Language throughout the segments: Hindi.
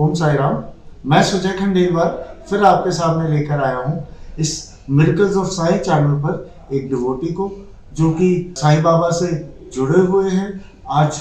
ओम साई राम। मैं सुजय खंडेलवाल फिर आपके सामने लेकर आया हूँ इस मिरेकल्स ऑफ साई चैनल पर एक डिवोटी को जो कि साईं बाबा से जुड़े हुए हैं। आज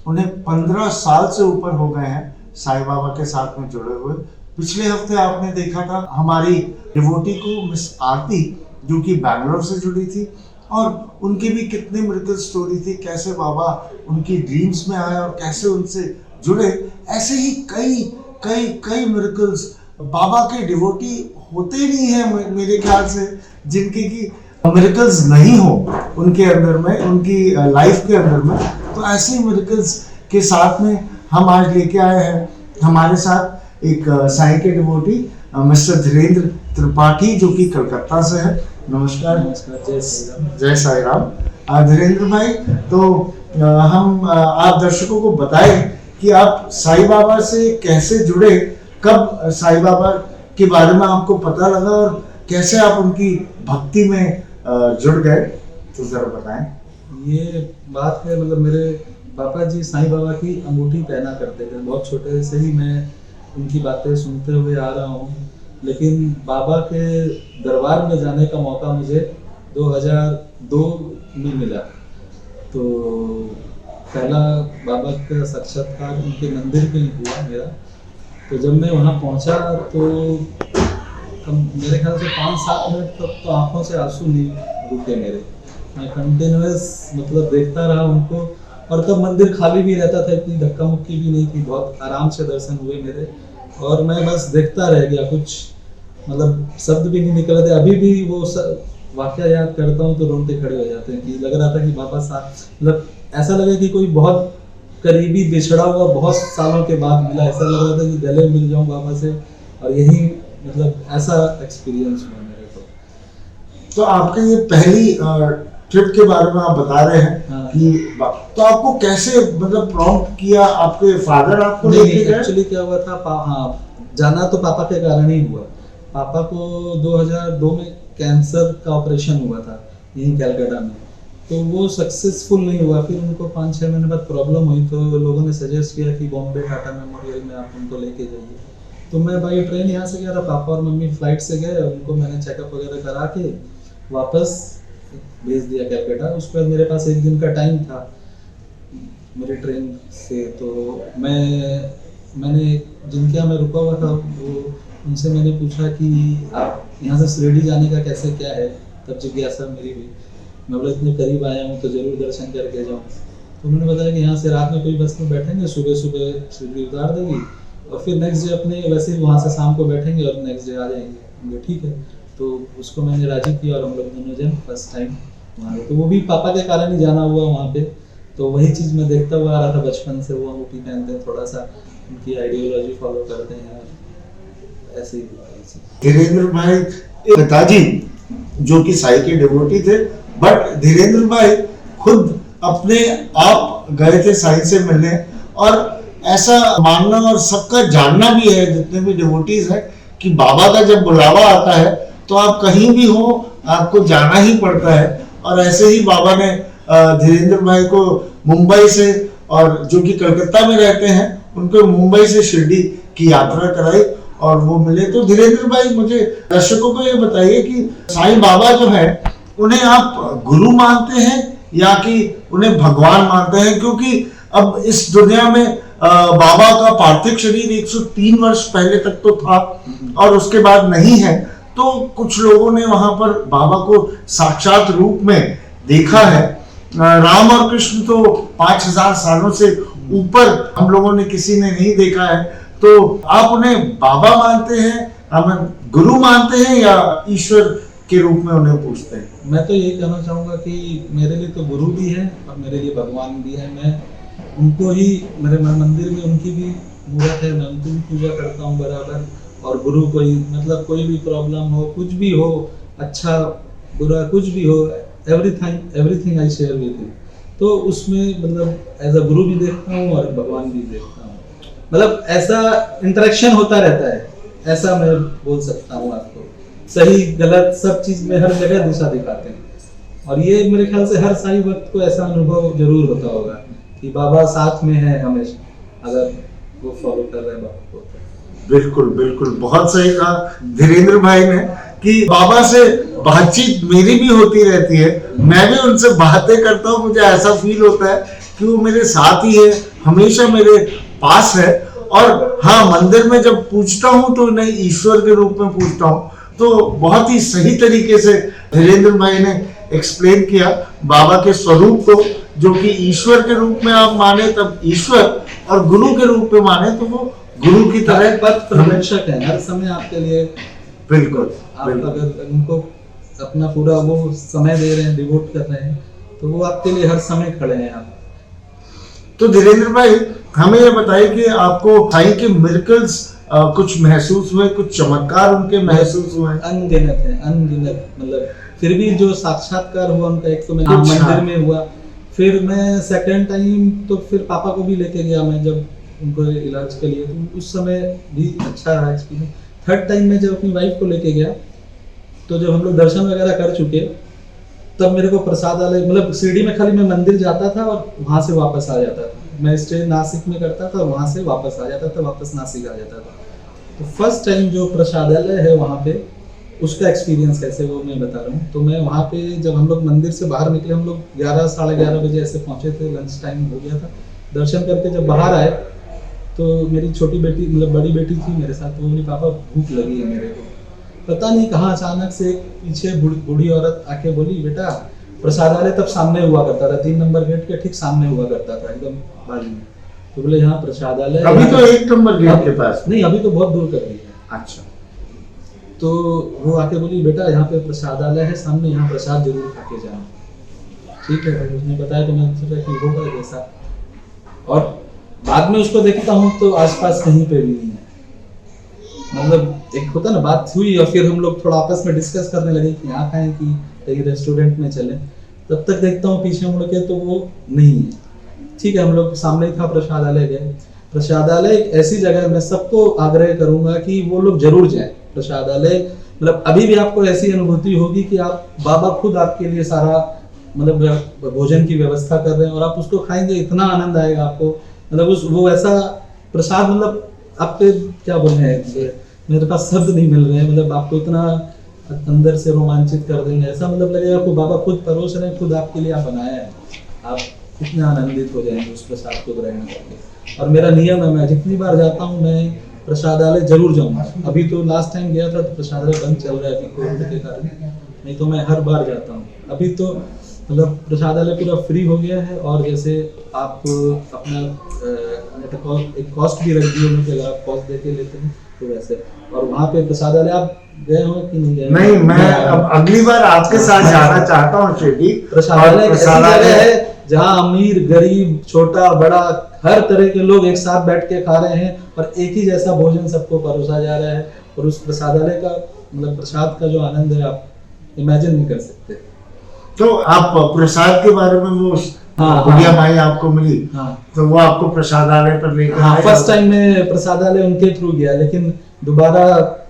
उन्हें 15 साल से ऊपर हो गए हैं साईं बाबा के साथ में जुड़े हुए। पिछले हफ्ते आपने देखा था हमारी डिवोटी को मिस आरती जो कि बैंगलोर से जुड़ी थी और उनकी भी कितनी मिरेकल स्टोरी थी, कैसे बाबा उनकी ड्रीम्स में आए और कैसे उनसे जुड़े। ऐसे ही कई कई कई मिरेकल्स बाबा के डिवोटी होते नहीं है मेरे ख्याल से जिनके की मिरेकल्स नहीं हो उनके अंदर में, उनकी लाइफ के अंदर में। तो ऐसे ही मिरेकल्स के साथ में हम आज लेके आए हैं हमारे साथ एक साईं के डिवोटी मिस्टर धीरेन्द्र त्रिपाठी जो कि कलकत्ता से है। नमस्कार। जय साई राम। धीरेन्द्र भाई, तो हम आप दर्शकों को बताएं कि आप साईं बाबा से कैसे जुड़े, कब साईं बाबा के बारे में आपको पता लगा और कैसे आप उनकी भक्ति में जुड़ गए, तो जरा बताएं। ये बात है, मतलब मेरे पापा जी साईं बाबा की अंगूठी पहना करते थे। बहुत छोटे से ही मैं उनकी बातें सुनते हुए आ रहा हूँ, लेकिन बाबा के दरबार में जाने का मौका मुझे 2002 में मिला। तो पहला बाबा का साक्षात्कार उनके मंदिर में ही हुआ मेरा। तो जब मैं वहाँ पहुँचा तो मेरे ख्याल से 5-7 मिनट तक तो आंखों से आंसू नहीं रुके मेरे। मैं कंटिन्यूअस मतलब देखता रहा उनको, और तब मंदिर खाली भी रहता था, इतनी धक्का मुक्की भी नहीं थी, बहुत आराम से दर्शन हुए मेरे। और मैं बस देखता रह गया, कुछ मतलब शब्द भी नहीं निकल रहे। अभी भी वो वाक्य याद करता हूँ तो रोंगटे खड़े हो जाते हैं कि लग रहा था कि बाबा साथ, मतलब ऐसा लगा कि कोई बहुत करीबी बिछड़ा हुआ बहुत सालों के बाद मिला। ऐसा लग रहा था कि गले मिल जाऊं बाबा से, और यही मतलब ऐसा एक्सपीरियंस हुआ मेरे को। तो आपके ये पहली ट्रिप के बारे में आप बता रहे हैं। हाँ। कि तो आपको कैसे मतलब प्रॉम्प्ट किया, आपके फादर आपको लेके गए? एक्चुअली क्या हुआ था, हाँ, जाना तो पापा के कारण ही हुआ। पापा को 2002 में कैंसर का ऑपरेशन हुआ था यहीं कलकत्ता में, तो वो सक्सेसफुल नहीं हुआ। फिर उनको 5-6 महीने बाद प्रॉब्लम हुई, तो लोगों ने सजेस्ट किया कि बॉम्बे टाटा मेमोरियल में आप उनको लेके जाइए। तो मैं बाई ट्रेन यहाँ से गया था, पापा और मम्मी फ्लाइट से गए। उनको मैंने चेकअप वगैरह करा के वापस भेज दिया कलकत्ता। उसके बाद मेरे पास 1 दिन का टाइम था मेरी ट्रेन से। तो मैंने जिनके यहाँ मैं रुका हुआ था उनसे मैंने पूछा कि आप यहाँ से शिरडी जाने का कैसे क्या है। तब जिज्ञासा मेरी हुई। मैं बोला इतने करीब आया हूँ तो जरूर दर्शन करके जाऊँ। तो उन्होंने बताया कि यहाँ से रात में कोई बस में बैठेंगे, सुबह सुबह शिरडी उतार देगी और फिर नेक्स्ट डे अपने वैसे ही वहाँ से शाम को बैठेंगे और नेक्स्ट डे आ जाएंगे। ठीक है। तो उसको मैंने राजी किया और हम लोग दोनों जन फर्स्ट टाइम वहाँ गए। तो वो भी पापा के कारण ही जाना हुआ वहाँ पे। तो वही चीज़ मैं देखता हुआ आ रहा था बचपन से। वो अंगूठी पहनते हैं, थोड़ा सा उनकी आइडियोलॉजी फॉलो करते हैं, ऐसे ही। धीरेन्द्र भाई पिताजी जो कि साईं के डिवोटी थे, बट धीरेन्द्र भाई खुद अपने आप गए थे साईं से मिलने। और ऐसा मानना और सबका जानना भी है जितने भी डिवोटीज हैं कि बाबा का जब बुलावा आता है तो आप कहीं भी हो आपको जाना ही पड़ता है। और ऐसे ही बाबा ने धीरेन्द्र भाई को मुंबई से, और जो कि कलकत्ता में रहते हैं, उनको मुंबई से शिरडी की यात्रा कराई और वो मिले। तो धीरेन्द्र भाई, मुझे दर्शकों को ये बताइए कि साईं बाबा जो है उन्हें आप गुरु मानते हैं या कि उन्हें भगवान मानते हैं? क्योंकि अब इस दुनिया में बाबा का पार्थिव शरीर 103 वर्ष पहले तक तो था और उसके बाद नहीं है। तो कुछ लोगों ने वहां पर बाबा को साक्षात रूप में देखा है। राम और कृष्ण तो 5000 सालों से ऊपर हम लोगों ने किसी ने नहीं देखा है। तो आप उन्हें बाबा मानते हैं, हम गुरु मानते हैं या ईश्वर के रूप में उन्हें पूछते हैं? मैं तो यही कहना चाहूँगा कि मेरे लिए तो गुरु भी है और मेरे लिए भगवान भी है। मैं उनको ही, मेरे मंदिर में उनकी भी मूर्त है, मैं उनकी भी पूजा करता हूँ बराबर। और गुरु कोई मतलब कोई भी प्रॉब्लम हो, कुछ भी हो, अच्छा बुरा कुछ भी हो, everything I share with him. तो उसमें मतलब एज अ गुरु भी देखता हूँ और भगवान भी देखता हूँ। मतलब ऐसा इंटरेक्शन होता रहता है, ऐसा मैं बोल सकता हूँ आपको। सही गलत सब चीज में हर जगह दिशा दिखाते हैं। और ये मेरे ख्याल से हर साईं भक्त को ऐसा अनुभव जरूर होता होगा कि बाबा साथ में है हमेशा, अगर वो फॉलो कर रहे हैं बाबा को। बिल्कुल बिल्कुल, बहुत सही कहा धीरेन्द्र भाई ने कि बाबा से बातचीत मेरी भी होती रहती है, मैं भी उनसे बातें करता हूँ, मुझे ऐसा फील होता है कि वो मेरे साथ ही है, हमेशा मेरे पास है। और हाँ, मंदिर में जब पूछता हूँ तो उन्हें ईश्वर के रूप में पूछता हूँ। तो बहुत ही सही तरीके से धीरेन्द्र भाई ने एक्सप्लेन किया बाबा के स्वरूप को, जो कि ईश्वर के रूप में आप माने तब ईश्वर, और गुरु के रूप में माने तो वो गुरु की तरह पथ प्रदर्शक है, हर समय आपके लिए। बिल्कुल, आप अगर उनको अपना पूरा वो समय दे रहे हैं, डिवोट कर रहे हैं, तो वो आपके लिए हर समय खड़े हैं। आप तो धीरेन्द्र भाई हमें ये बताइए कि आपको साईं के मिरेकल्स कुछ महसूस हुए, कुछ चमत्कार उनके महसूस हुए? अनगिनत है, अनगिनत। मतलब फिर भी जो साक्षात्कार हुआ उनका, एक तो मैं अच्छा। मंदिर में हुआ, फिर मैं सेकंड टाइम तो फिर पापा को भी लेके गया मैं जब उनको इलाज के लिए, तो उस समय भी अच्छा रहा एक्सपीरियंस। थर्ड टाइम में जब अपनी वाइफ को लेके गया, तो जब हम लोग दर्शन वगैरह कर चुके, तब मेरे को प्रसादालय, मतलब शिरडी में खाली मैं मंदिर जाता था और वहां से वापस आ जाता था। मैं स्टे नासिक में करता था, वहां से वापस आ जाता था, वापस नासिक आ जाता था। तो फर्स्ट टाइम जो प्रसादालय है वहाँ पे, उसका एक्सपीरियंस कैसे वो मैं बता रहा हूँ। तो मैं वहाँ पे जब हम लोग मंदिर से बाहर निकले, हम लोग 11 साढ़े 11 बजे ऐसे पहुंचे थे, लंच टाइम हो गया था। दर्शन करके जब बाहर आए तो मेरी छोटी बेटी, मतलब बड़ी बेटी थी मेरे साथ, वो बोली पापा भूख लगी है मेरे को। पता नहीं कहाँ अचानक से एक पीछे बूढ़ी औरत आके बोली, बेटा प्रसादालय तब सामने हुआ करता था, 3 नंबर गेट के ठीक सामने हुआ करता था, एकदम बाजू में। तो बोले यहाँ प्रसादालय अभी तो 1 नंबर गेट के पास नहीं, अभी तो बहुत दूर कर दिया है। अच्छा। तो वो आके बोली, बेटा यहाँ पे प्रसादालय है सामने, यहाँ प्रसाद जरूर खा के जाना। ठीक है भाई, उसने बताया तो मैंने सोचा कि होगा जैसा। और बाद में उसको देखता हूँ तो आसपास कहीं पे भी नहीं है। मतलब एक होता ना, बात हुई और फिर हम लोग थोड़ा आपस में डिस्कस करने लगे कि यहाँ खाएं कि कहीं रेस्टोरेंट में चले। तब तक देखता हूँ पीछे मुड़ के तो वो नहीं है। ठीक है, हम लोग सामने ही था, प्रसादालय गए। प्रसादालय एक ऐसी जगह है, मैं सबको आग्रह करूंगा कि वो लोग जरूर जाएं प्रसादालय। मतलब अभी भी आपको ऐसी अनुभूति होगी कि आप, बाबा खुद आपके लिए सारा मतलब भोजन की व्यवस्था कर रहे हैं और आप उसको खाएंगे, इतना आनंद आएगा आपको। मतलब वो ऐसा प्रसाद, मतलब आपके क्या बोलते हैं, मेरे पास शब्द नहीं मिल रहे हैं। मतलब आपको इतना अंदर से रोमांचित कर देंगे, ऐसा मतलब लगेगा आपको बाबा खुद परोस रहे हैं, खुद आपके लिए आप बनाया है। आप कितने आनंदित हो जाएंगे उस प्रसाद को ग्रहण करके। और मेरा नियम है, मैं जितनी बार जाता हूँ मैं प्रसादालय जरूर जाऊंगा। अभी तो लास्ट टाइम गया था तो प्रसादालय बंद चल रहा है अभी कोविड के कारण, नहीं तो मैं हर बार जाता हूँ। अभी तो मतलब प्रसादालय पूरा फ्री हो गया है, और जैसे आप अपना एक कॉस्ट भी रख दी उन्होंने, अगर आप कॉस्ट देके लेते हैं तो वैसे। और वहाँ पे प्रसादालय आप गए हो कि नहीं गए? नहीं, मैं अब अगली बार आपके साथ जाना चाहता हूँ शिरडी। प्रसादालय एक ऐसी जगह है जहाँ अमीर गरीब छोटा बड़ा हर तरह के लोग एक साथ बैठ के खा रहे हैं और एक ही जैसा भोजन सबको परोसा जा रहा है। और उस प्रसादालय का मतलब प्रसाद का जो आनंद है आप इमेजिन नहीं कर सकते। तो आप प्रसाद के बारे में, वो बुढ़िया माई आपको मिली, तो वो आपको प्रसादालय पर लेकर फर्स्ट टाइम मैं प्रसादालय उनके थ्रू गया, लेकिन दोबारा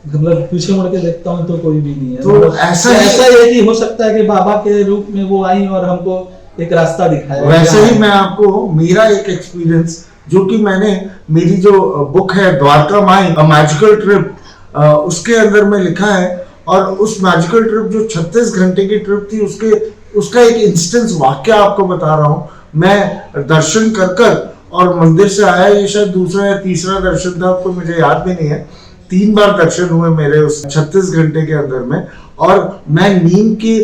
मतलब पीछे मुड़ के देखता हूँ तो कोई भी नहीं है। तो ऐसा ये कि हो सकता है कि बाबा के रूप में वो आई और हमको एक रास्ता दिखाया। वैसे ही मैं आपको मेरा एक एक्सपीरियंस, जो कि मैंने, मेरी जो बुक है द्वारका माई अ मैजिकल ट्रिप, उसके अंदर में लिखा है। और उस मैजिकल ट्रिप जो 36 घंटे की ट्रिप थी, उसका एक इंस्टेंस वाक्य आपको बता रहा हूँ। मैं दर्शन कर और मंदिर से आया, ये शायद दूसरा या तीसरा दर्शन था, तो मुझे याद भी नहीं है। 3 बार दर्शन हुए मेरे उस 36 घंटे के अंदर में। और मैं नीम की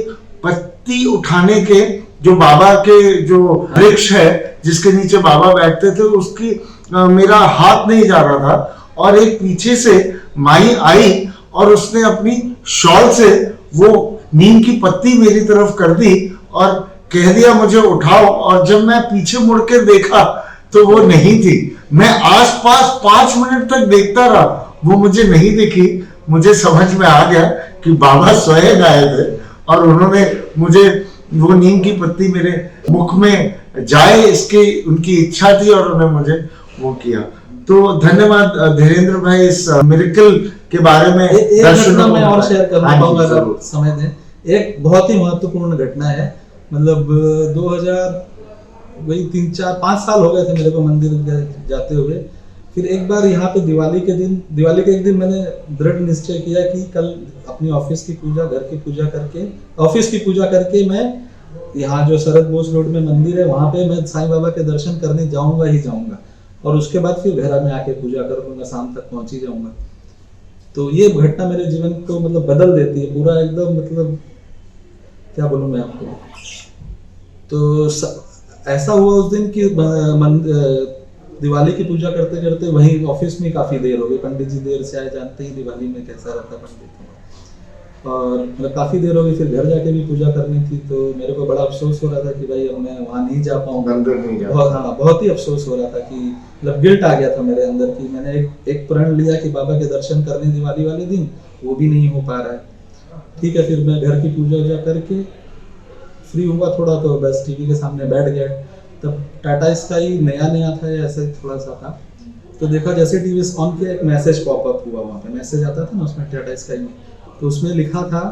पत्ती उठाने के, जो बाबा के जो वृक्ष है जिसके नीचे बाबा बैठते थे, उसकी मेरा हाथ नहीं जा रहा था। और एक पीछे से माई आई और उसने अपनी शॉल से वो नीम की पत्ती मेरी तरफ कर दी और कह दिया मुझे उठाओ। और जब मैं पीछे मुड़ के देखा तो वो नहीं थी। मैं आसपास 5 मिनट तक देखता रहा, वो मुझे नहीं दिखी। मुझे समझ में आ गया कि बाबा स्वयं आए थे और उन्होंने मुझे वो नीम की पत्ती मेरे मुख में जाए, इसकी उनकी इच्छा थी और उन्होंने मुझे वो किया। तो धन्यवाद धीरेन्द्र भाई, इस मिरेकल के बारे में एक घटना मैं और शेयर करना चाहूंगा अगर समय दें। एक बहुत ही महत्वपूर्ण घटना है। मतलब 2000 वही 3-4-5 साल हो गए थे मेरे को मंदिर जाते हुए। फिर एक बार यहाँ पे दिवाली के एक दिन मैंने दृढ़ निश्चय किया कि कल अपनी ऑफिस की पूजा, घर की पूजा करके, ऑफिस की पूजा करके मैं यहाँ जो शरद बोस रोड में मंदिर है वहाँ पे मैं साईं बाबा के दर्शन करने जाऊंगा ही जाऊंगा, और उसके बाद फिर घर में आके पूजा करूंगा, शाम तक पहुंच ही जाऊंगा। तो ये घटना मेरे जीवन को मतलब बदल देती है पूरा एकदम, मतलब क्या बोलूं मैं आपको। तो ऐसा हुआ उस दिन कि दिवाली की पूजा करते करते वहीं ऑफिस में काफी देर हो गई, पंडित जी देर से आए, जानते ही दिवाली में कैसा रहता पंडित, और मतलब काफी देर हो गई। फिर घर जाके भी पूजा करनी थी, तो मेरे को बड़ा अफसोस हो रहा था कि भाई अब मैं वहाँ नहीं जा पाऊंगा। बहुत ही अफसोस हो रहा था कि मतलब गिल्ट आ गया था मेरे अंदर कि मैंने एक प्रण लिया कि बाबा के दर्शन करने दिवाली वाले दिन, वो भी नहीं हो पा रहा है। ठीक है, फिर मैं घर की पूजा वूजा करके फ्री हुआ थोड़ा, तो बस टीवी के सामने बैठ गया। तब टाटा स्काई नया था, ऐसे थोड़ा सा था, तो देखा जैसे टीवी ऑन किया, एक मैसेज पॉपअप हुआ, वहाँ पे मैसेज आता था ना उसमें टाटा स्काई में, तो उसमें लिखा था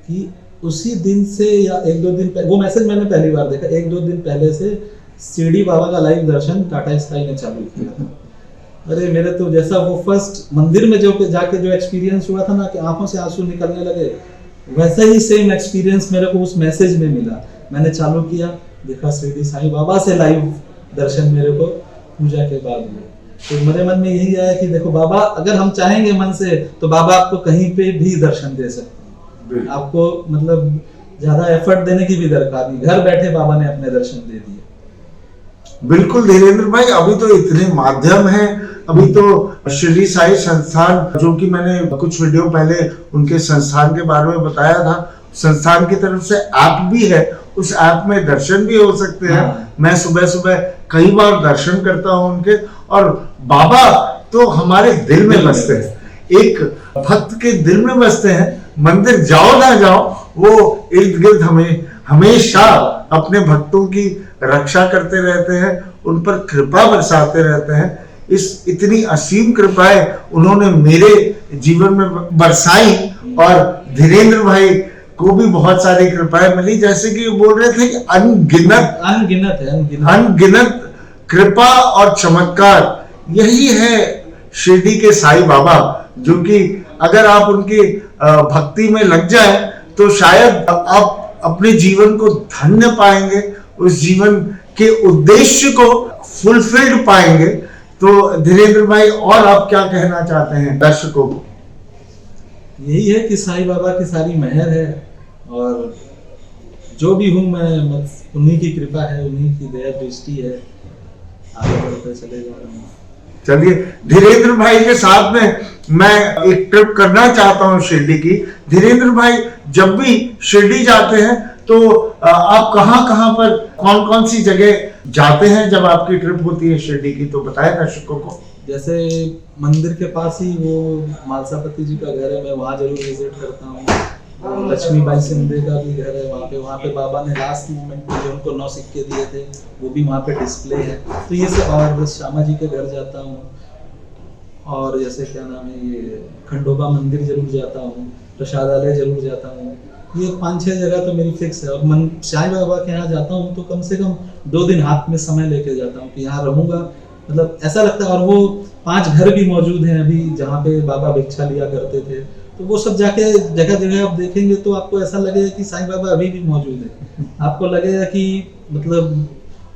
कि उसी दिन से या एक दो दिन पहले, वो मैसेज मैंने पहली बार देखा, एक दो दिन पहले से शिरडी बाबा का लाइव दर्शन टाटा स्काई ने चालू किया था। अरे मेरे तो जैसा वो फर्स्ट मंदिर में जो जाके जो एक्सपीरियंस हुआ था ना कि आंखों से आंसू निकलने लगे, वैसा ही सेम एक्सपीरियंस मेरे को उस मैसेज में मिला। मैंने चालू किया, देखा शिरडी साईं बाबा से लाइव दर्शन मेरे को पूजा के बाद हुए। तो मेरे मन में यही आया कि देखो बाबा, अगर हम चाहेंगे मन से तो बाबा आपको कहीं पे भी दर्शन दे सकते हैं, आपको मतलब ज्यादा एफर्ट देने की भी दरकार नहीं, घर बैठे बाबा ने अपने दर्शन दे दिए। बिल्कुल धीरेन्द्र भाई, अभी तो इतने माध्यम हैं, अभी तो शिरडी साई संस्थान, जो कि मैंने कुछ वीडियो पहले उनके संस्थान के बारे में बताया था, संस्थान की तरफ से ऐप भी है, उस ऐप में दर्शन भी हो सकते हैं। मैं सुबह सुबह कई बार दर्शन करता हूं उनके, और बाबा तो हमारे दिल में बसते हैं, एक भक्त के दिल में बसते हैं। मंदिर जाओ ना जाओ, वो इर्द गिर्द हमेशा अपने भक्तों की रक्षा करते रहते हैं, उन पर कृपा बरसाते रहते हैं। इस इतनी असीम कृपाएं उन्होंने मेरे जीवन में बरसाई, और धीरेन्द्र भाई को भी बहुत सारी कृपाएं मिली, जैसे कि बोल रहे थे कि अनगिनत कृपा और चमत्कार, यही है शिरडी के साईं बाबा, जो कि अगर आप उनकी भक्ति में लग जाए तो शायद आप अपने जीवन को धन्य पाएंगे, उस जीवन के उद्देश्य को फुलफिल्ड पाएंगे। तो धीरेन्द्र भाई, और आप क्या कहना चाहते हैं दर्शकों को? यही है कि साईं बाबा की सारी मेहर है, और जो भी हूँ मैं उन्हीं की कृपा है, उन्हीं की दया दृष्टि है, आगे बढ़ते चले जा रहे हैं। चलिए, धीरेन्द्र भाई के साथ में मैं एक ट्रिप करना चाहता हूँ शिरडी की। धीरेन्द्र भाई, जब भी शिरडी जाते हैं तो आप कहाँ पर, कौन सी जगह जाते हैं जब आपकी ट्रिप होती है शिरडी की, तो बताएं दर्शकों को। जैसे मंदिर के पास ही वो मालसापति जी का घर है, मैं वहाँ जरूर विजिट करता हूँ। लक्ष्मीबाई सिंधे का भी घर है वहाँ पे बाबा ने लास्ट मोमेंट में जो उनको 9 सिक्के दिए थे, वो भी वहाँ पे डिस्प्ले है। तो ये सब, और बस श्यामा जी के घर जाता हूँ, और जैसे क्या नाम है, ये खंडोबा मंदिर जरूर जाता हूँ, प्रसादालय जरूर जाता हूँ। ये 5-6 जगह तो मेरी फिक्स है। और साईं बाबा के यहाँ जाता हूँ तो कम से कम 2 दिन हाथ में समय लेके जाता हूँ कि यहाँ रहूंगा, मतलब ऐसा लगता है। और वो 5 घर भी मौजूद हैं अभी जहाँ पे बाबा भिक्षा लिया करते थे, तो वो सब जाके जगह जगह आप देखेंगे तो आपको ऐसा लगेगा कि साईं बाबा अभी भी मौजूद है। आपको लगेगा कि मतलब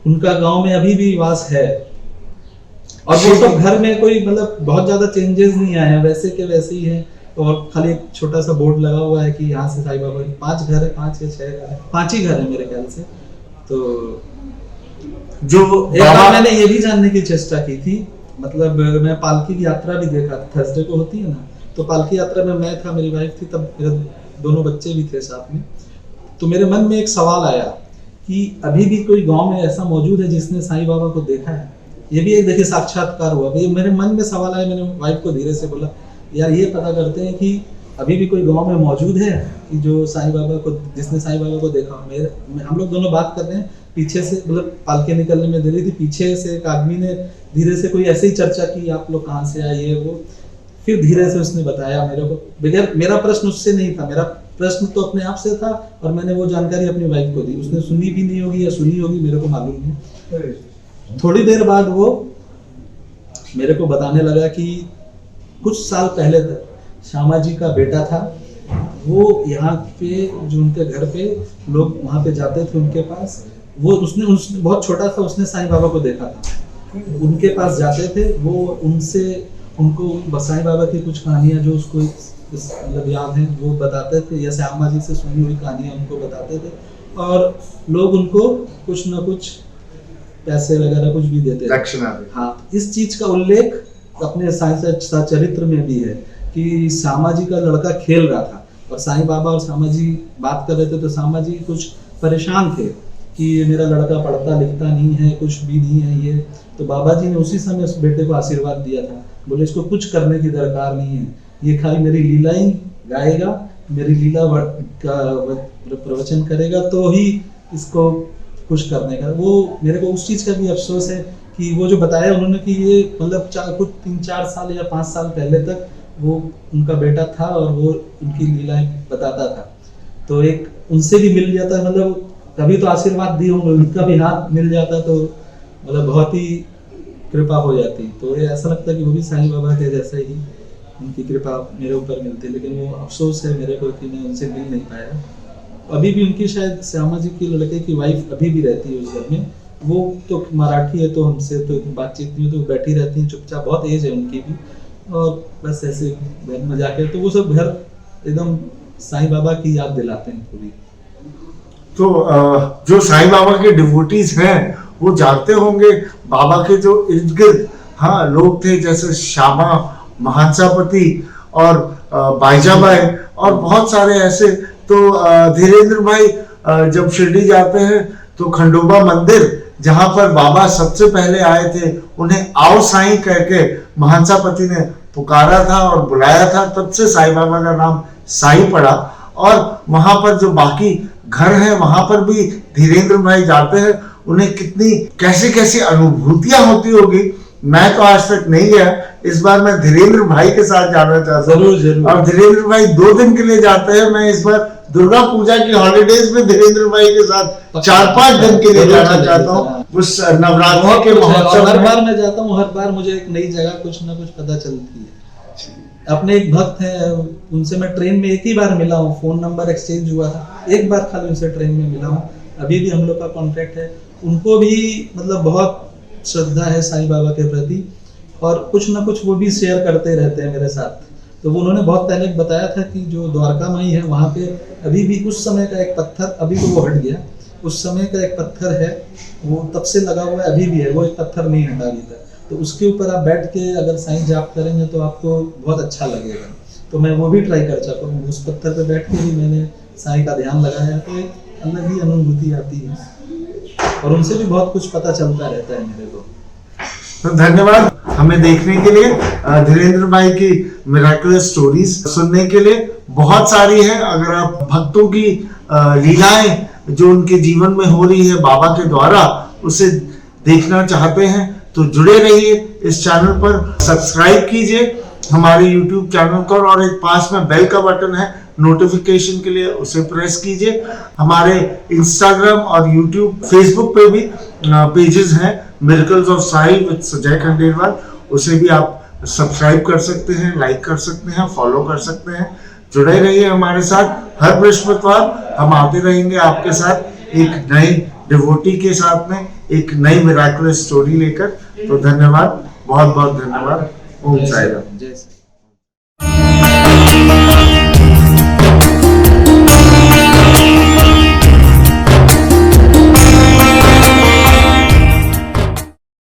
उनका गांव में अभी भी वास है, और वो सब घर में कोई मतलब बहुत ज्यादा चेंजेस नहीं आए हैं, वैसे के वैसे ही है। और खाली एक छोटा सा बोर्ड लगा हुआ है कि यहाँ से साईं बाबा की 5 घर है, 5 या 6 घर है, 5 ही घर है मेरे ख्याल से। तो जो एक बार मैंने ये भी जानने की चेष्टा की थी, मतलब मैं पालकी की यात्रा भी देखा, थर्सडे को होती है ना, तो पालकी यात्रा में मैं था, मेरी वाइफ थी, तब मेरे 2 बच्चे भी थे साथ में। तो मेरे मन में एक सवाल आया कि अभी भी कोई गांव में ऐसा मौजूद है जिसने साईं बाबा को देखा है। ये भी एक देखिए साक्षात्कार हुआ। मेरे मन में सवाल आया, मैंने वाइफ को धीरे से बोला, यार ये पता करते हैं कि अभी भी कोई गांव में मौजूद है कि जो साईं बाबा को, जिसने साईं बाबा को देखा। हम लोग दोनों बात कर रहे हैं, पीछे से मतलब पालकी निकलने में देरी थी, पीछे से एक आदमी ने धीरे से कोई ऐसे ही चर्चा की, आप लोग कहाँ से आए, ये वो। फिर धीरे से उसने बताया मेरे को, बगैर, मेरा प्रश्न उससे नहीं था, मेरा प्रश्न तो अपने आप से था, और मैंने वो जानकारी अपनी वाइफ को दी। उसने सुनी भी नहीं होगी या सुनी होगी, मेरे को मालूम नहीं। थोड़ी देर बाद वो मेरे को बताने लगा कि कुछ साल पहले तक श्यामा जी का बेटा था, वो यहाँ पे जो उनके घर पे लोग वहाँ पे जाते थे उनके पास, वो उसने बहुत छोटा था, उसने साईं बाबा को देखा था, उनके पास जाते थे, वो उनको साईं बाबा की कुछ कहानियाँ जो उसको मतलब याद हैं वो बताते थे, या श्यामा जी से सुनी हुई कहानियाँ उनको बताते थे, और लोग उनको कुछ ना कुछ पैसे वगैरह कुछ भी देते थे। हाँ, इस चीज का उल्लेख अपने साईं चरित्र में भी है कि श्यामा जी का लड़का खेल रहा था और साईं बाबा और श्यामा जी बात कर रहे थे, तो श्यामा जी कुछ परेशान थे कि मेरा लड़का पढ़ता लिखता नहीं है, कुछ भी नहीं है ये, तो बाबा जी ने उसी समय उस बेटे को आशीर्वाद दिया था, बोले इसको कुछ करने की दरकार नहीं है, ये खाली मेरी लीला ही गाएगा, मेरी लीला का प्रवचन करेगा तो ही इसको कुछ करने का। वो मेरे को उस चीज़ का भी अफसोस है कि वो जो बताया उन्होंने कि ये मतलब कुछ 3-4 साल या 5 साल पहले तक वो उनका बेटा था और वो उनकी लीलाएं बताता था, तो एक उनसे भी मिल जाता, मतलब कभी तो आशीर्वाद दिए होंगे, उनका भी हाथ मिल जाता तो मतलब बहुत ही कृपा हो जाती। तो ये ऐसा लगता है कि वो भी साईं बाबा के जैसा ही उनकी कृपा मेरे ऊपर मिलती, लेकिन वो अफसोस है मेरे को कि मैं उनसे मिल नहीं पाया। अभी भी उनकी शायद श्यामा जी की लड़के की वाइफ अभी भी रहती है उस घर में, वो तो मराठी है तो हमसे तो बातचीत नहीं, तो बैठी रहती है चुपचाप, बहुत एज है उनकी भी, और बस ऐसे घर में जाके तो वो सब घर एकदम साईं बाबा की याद दिलाते हैं पूरी। तो जो साईं बाबा के डिवोटीज हैं वो जानते होंगे बाबा के जो इर्द गिर्द हाँ लोग थे, जैसे श्यामा महांसापति और बाईजाबाई और बहुत सारे ऐसे। तो धीरेन्द्र भाई जब शिरडी जाते हैं तो खंडोबा मंदिर जहां पर बाबा सबसे पहले आए थे, उन्हें आओ साईं कह के महांसापति ने पुकारा था और बुलाया था, तब से साईं बाबा का नाम साईं पड़ा। और वहां पर जो बाकी घर हैं वहां पर भी धीरेन्द्र भाई जाते हैं, उन्हें कितनी कैसी कैसी अनुभूतियां होती होगी। मैं तो आज तक नहीं गया, इस बार मैं धीरेन्द्र भाई के साथ जाना चाहता हूँ। और धीरेन्द्र भाई 2 दिन के लिए जाते हैं, मैं इस बार दुर्गा पूजा की हॉलीडेज में धीरेन्द्र भाई के साथ 4-5 दिन के लिए जाना चाहता हूँ। उस नवरात्रि के महोत्सव हर बार मैं जाता हूँ, हर बार मुझे एक नई जगह कुछ ना कुछ पता चलती है। अपने एक भक्त है, उनसे मैं ट्रेन में एक ही बार मिला हूँ, फोन नंबर एक्सचेंज हुआ था, एक बार खाली उनसे ट्रेन में मिला हूँ, अभी भी हम लोग का कॉन्टेक्ट है। उनको भी मतलब बहुत श्रद्धा है साईं बाबा के प्रति, और कुछ ना कुछ वो भी शेयर करते रहते हैं मेरे साथ। तो वो उन्होंने बहुत पहले बताया था कि जो द्वारका माई है वहाँ पे अभी भी उस समय का एक पत्थर, अभी तो वो हट गया, उस समय का एक पत्थर है वो तब से लगा हुआ है, अभी भी है वो एक पत्थर नहीं हटा अभी तक। तो उसके ऊपर आप बैठ के अगर साईं जाप करेंगे तो आपको बहुत अच्छा लगेगा। तो मैं वो भी ट्राई कर चाहता हूँ, उस पत्थर पे बैठ के ही मैंने साईं का ध्यान लगाया, तो एक अलग ही अनुभूति आती है और उनसे भी बहुत कुछ पता चलता रहता है मेरे को। तो धन्यवाद हमें देखने के लिए, धीरेन्द्र भाई की मिराकुलस स्टोरीज सुनने के लिए। बहुत सारी है, अगर आप भक्तों की लीलाएं जो उनके जीवन में हो रही है बाबा के द्वारा उसे देखना चाहते हैं तो जुड़े रहिए इस चैनल पर, सब्सक्राइब कीजिए हमारे YouTube चैनल को, और एक पास में बेल का बटन है नोटिफिकेशन के लिए, उसे प्रेस कीजिए। हमारे इंस्टाग्राम और YouTube फेसबुक पे भी पेजेस हैं, miracles of Sai with Sujay Khandelwal, उसे भी आप सब्सक्राइब कर सकते हैं, लाइक कर सकते हैं, फॉलो कर सकते हैं। जुड़े रहिए हमारे साथ, हर बृहस्पतिवार हम आते रहेंगे आपके साथ एक नए डिवोटी के साथ में एक नई मिराकुलस स्टोरी लेकर। तो धन्यवाद, बहुत बहुत धन्यवाद। ओम साईं राम। जय साईं।